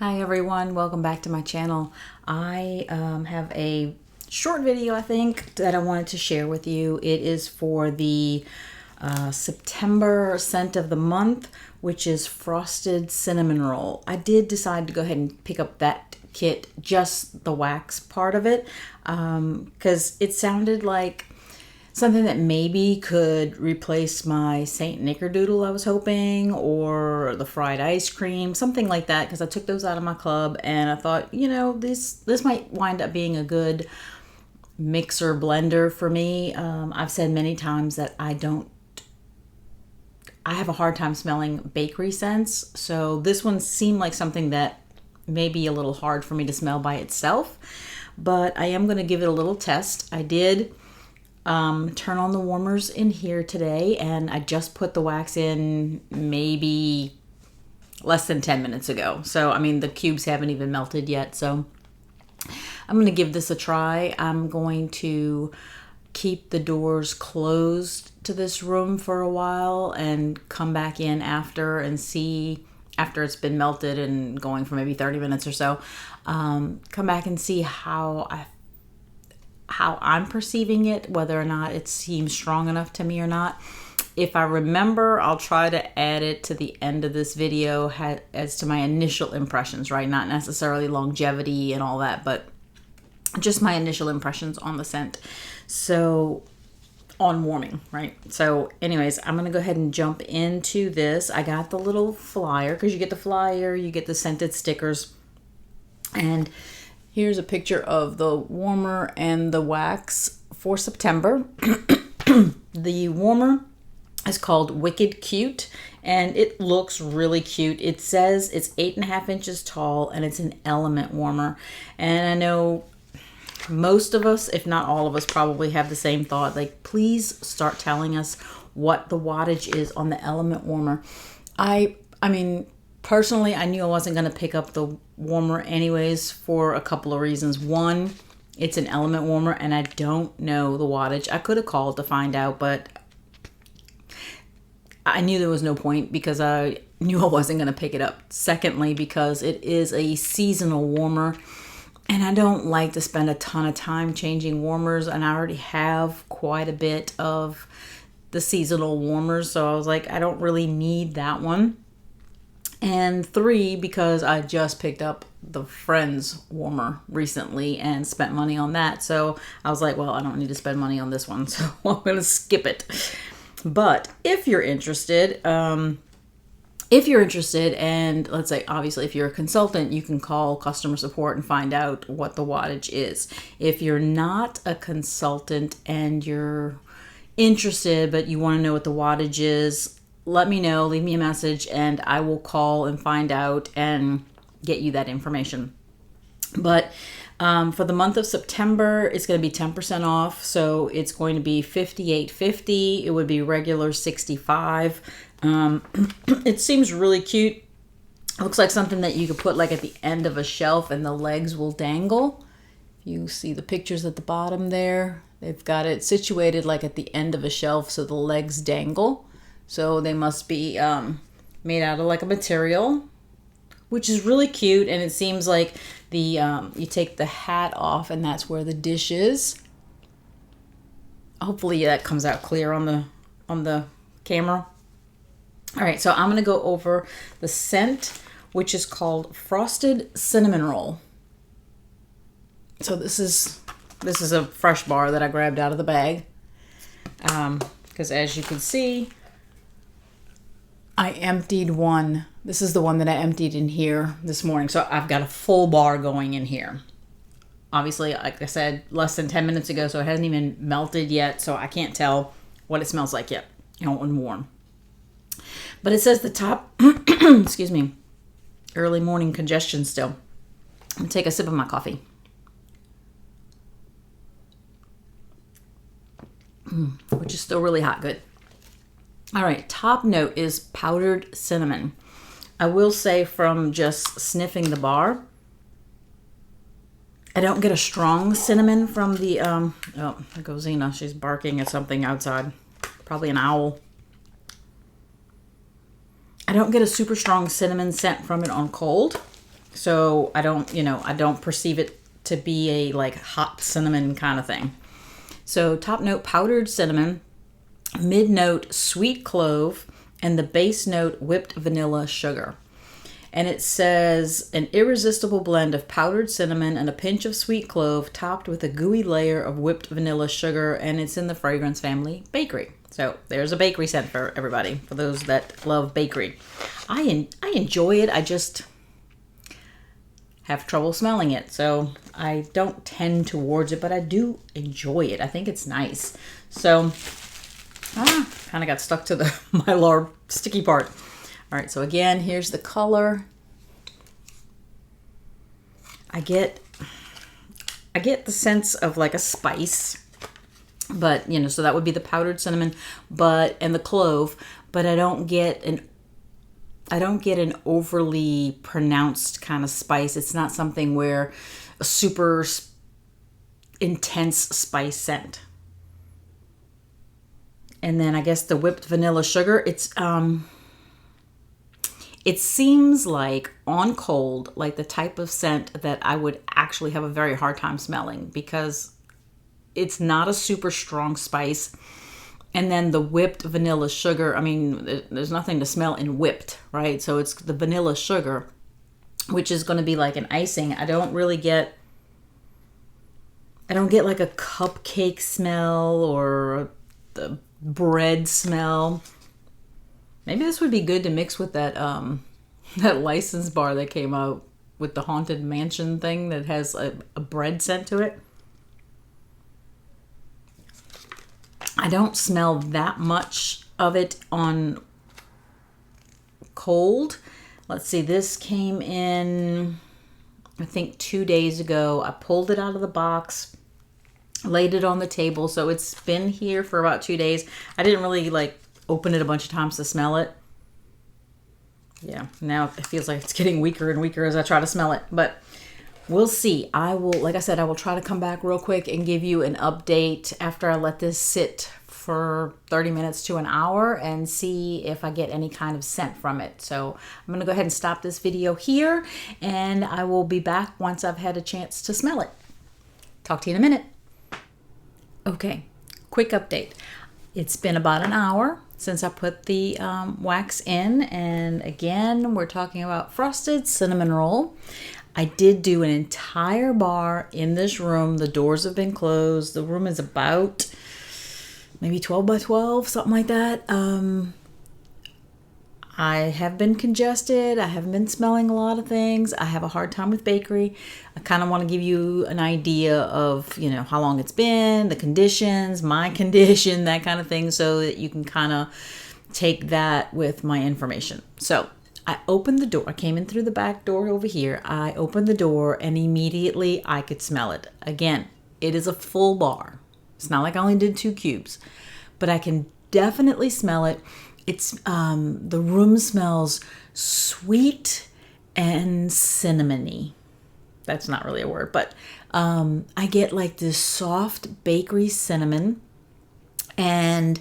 Hi everyone, welcome back to my channel. I have a short video I think that I wanted to share with you. It is for the September scent of the month, which is Frosted Cinnamon Roll. I did decide to go ahead and pick up that kit, just the wax part of it, because it sounded like something that maybe could replace my Saint Nickerdoodle I was hoping, or the fried ice cream, something like that, because I took those out of my club and I thought, you know, this might wind up being a good mixer blender for me. I've said many times that I have a hard time smelling bakery scents, so this one seemed like something that may be a little hard for me to smell by itself, but I am going to give it a little test. I did turn on the warmers in here today, and I just put the wax in maybe less than 10 minutes ago. So, I mean, the cubes haven't even melted yet. So I'm going to give this a try. I'm going to keep the doors closed to this room for a while and come back in after and see, after it's been melted and going for maybe 30 minutes or so, come back and see how I'm perceiving it, whether or not it seems strong enough to me or not. If I remember, I'll try to add it to the end of this video as to my initial impressions, right? Not necessarily longevity and all that, but just my initial impressions on the scent. So, on warming, right? So anyways, I'm going to go ahead and jump into this. I got the little flyer, because you get the flyer, you get the scented stickers, and here's a picture of the warmer and the wax for September. The warmer is called Wicked Cute, and it looks really cute. It says it's 8.5 inches tall, and it's an element warmer. And I know most of us, if not all of us, probably have the same thought. Like, please start telling us what the wattage is on the element warmer. I mean, personally, I knew I wasn't going to pick up the warmer anyways for a couple of reasons. One, it's an element warmer and I don't know the wattage. I could have called to find out, but I knew there was no point because I knew I wasn't going to pick it up. Secondly, because it is a seasonal warmer and I don't like to spend a ton of time changing warmers, and I already have quite a bit of the seasonal warmers, so I was like, I don't really need that one. And 3, because I just picked up the Friends warmer recently and spent money on that. So I was like, well, I don't need to spend money on this one, so I'm going to skip it. But if you're interested, and let's say, obviously, if you're a consultant, you can call customer support and find out what the wattage is. If you're not a consultant and you're interested, but you want to know what the wattage is, let me know, leave me a message, and I will call and find out and get you that information. But for the month of September, it's going to be 10% off. So it's going to be $58.50. It would be regular $65. It seems really cute. It looks like something that you could put like at the end of a shelf and the legs will dangle. You see the pictures at the bottom there. They've got it situated like at the end of a shelf so the legs dangle. So they must be made out of like a material, which is really cute. And it seems like you take the hat off and that's where the dish is. Hopefully that comes out clear on the camera. All right, so I'm going to go over the scent, which is called Frosted Cinnamon Roll. So this is a fresh bar that I grabbed out of the bag. Because as you can see, I emptied one. This is the one that I emptied in here this morning. So I've got a full bar going in here. Obviously, like I said, less than 10 minutes ago, so it hasn't even melted yet. So I can't tell what it smells like yet, when warm. But it says the top, excuse me, early morning congestion still. I'm going to take a sip of my coffee. Which is still really hot. Good. All right, top note is powdered cinnamon. I will say from just sniffing the bar, I don't get a strong cinnamon from the, oh, there goes Zena. She's barking at something outside. Probably an owl. I don't get a super strong cinnamon scent from it on cold. So I don't, I don't perceive it to be a like hot cinnamon kind of thing. So top note, powdered cinnamon, mid note, sweet clove, and the base note, whipped vanilla sugar. And it says an irresistible blend of powdered cinnamon and a pinch of sweet clove topped with a gooey layer of whipped vanilla sugar, and it's in the fragrance family bakery. So there's a bakery scent for everybody, for those that love bakery. I enjoy it. I just have trouble smelling it, so I don't tend towards it, but I do enjoy it. I think it's nice. So kind of got stuck to the Mylar sticky part. All right, so again, here's the color. I get the sense of like a spice, but so that would be the powdered cinnamon, and the clove, but I don't get an overly pronounced kind of spice. It's not something where a super intense spice scent. And then I guess the whipped vanilla sugar, it seems like on cold, like the type of scent that I would actually have a very hard time smelling, because it's not a super strong spice. And then the whipped vanilla sugar, I mean, there's nothing to smell in whipped, right? So it's the vanilla sugar, which is going to be like an icing. I don't get like a cupcake smell or the bread smell. Maybe this would be good to mix with that that license bar that came out with the Haunted Mansion thing that has a bread scent to it. I don't smell that much of it on cold. Let's see, this came in, I think 2 days ago. I pulled it out of the box, laid it on the table, so it's been here for about 2 days. I didn't really like open it a bunch of times to smell it. Yeah, now it feels like it's getting weaker and weaker as I try to smell it, but we'll see. Like I said, I will try to come back real quick and give you an update after I let this sit for 30 minutes to an hour and see if I get any kind of scent from it. So I'm gonna go ahead and stop this video here, and I will be back once I've had a chance to smell it. Talk to you in a minute. Okay, quick update. It's been about an hour since I put the wax in, and again, we're talking about frosted cinnamon roll. I did do an entire bar in this room. The doors have been closed. The room is about maybe 12 by 12, something like that. I have been congested. I haven't been smelling a lot of things. I have a hard time with bakery. I kind of want to give you an idea of, how long it's been, the conditions, my condition, that kind of thing, so that you can kind of take that with my information. So I opened the door. I came in through the back door over here. I opened the door and immediately I could smell it. Again, it is a full bar. It's not like I only did 2 cubes, but I can definitely smell it. It's the room smells sweet and cinnamony. That's not really a word, but I get like this soft bakery cinnamon and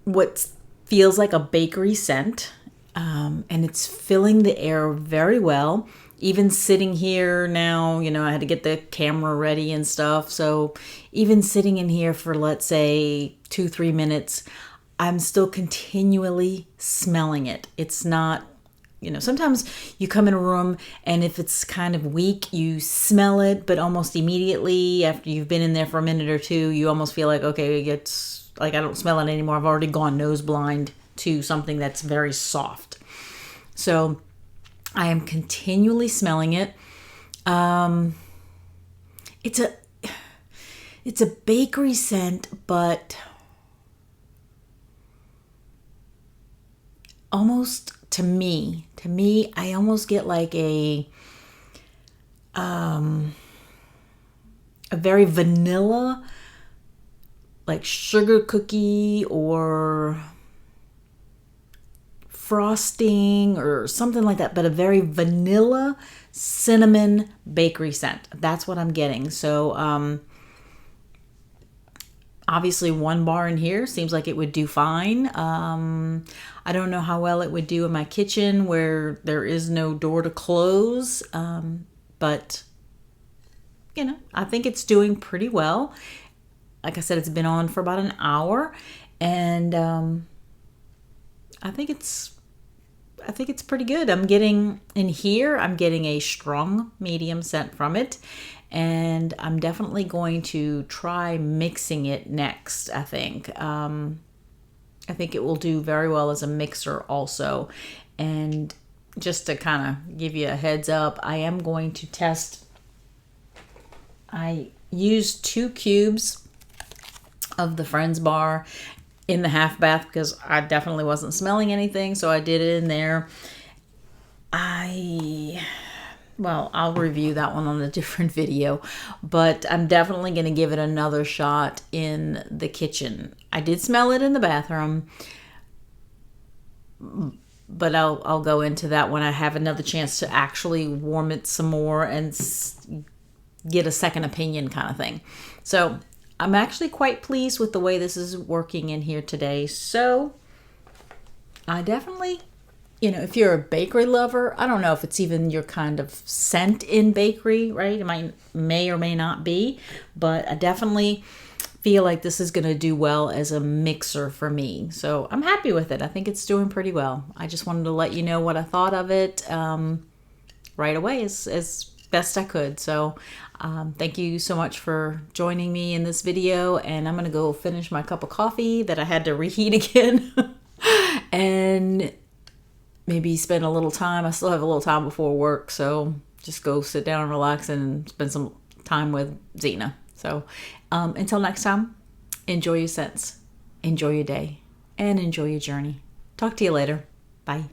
what feels like a bakery scent, and it's filling the air very well. Even sitting here now, I had to get the camera ready and stuff. So even sitting in here for, let's say, 2-3 minutes, I'm still continually smelling it. It's not, sometimes you come in a room and if it's kind of weak, you smell it, but almost immediately after you've been in there for a minute or two, you almost feel like, okay, it's like I don't smell it anymore. I've already gone nose blind to something that's very soft. So I am continually smelling it. It's a bakery scent, but almost to me, I almost get like a very vanilla, like sugar cookie or frosting or something like that, but a very vanilla cinnamon bakery scent. That's what I'm getting. So Obviously, one bar in here seems like it would do fine. I don't know how well it would do in my kitchen where there is no door to close, but you know, I think it's doing pretty well. Like I said, it's been on for about an hour, and I think it's pretty good. I'm getting a strong medium scent from it, and I'm definitely going to try mixing it next. I think it will do very well as a mixer also. And just to kind of give you a heads up, I am going to test. I used 2 cubes of the Friends bar in the half bath because I definitely wasn't smelling anything, so I did it in there. I'll review that one on a different video, but I'm definitely going to give it another shot in the kitchen. I did smell it in the bathroom, but I'll go into that when I have another chance to actually warm it some more and get a second opinion kind of thing. So I'm actually quite pleased with the way this is working in here today. So I definitely, if you're a bakery lover, I don't know if it's even your kind of scent in bakery, right? It may or may not be, but I definitely feel like this is going to do well as a mixer for me. So I'm happy with it. I think it's doing pretty well. I just wanted to let you know what I thought of it right away as best I could. So thank you so much for joining me in this video, and I'm going to go finish my cup of coffee that I had to reheat again and maybe spend a little time. I still have a little time before work, so just go sit down and relax and spend some time with Zena. So until next time, enjoy your scents, enjoy your day, and enjoy your journey. Talk to you later. Bye.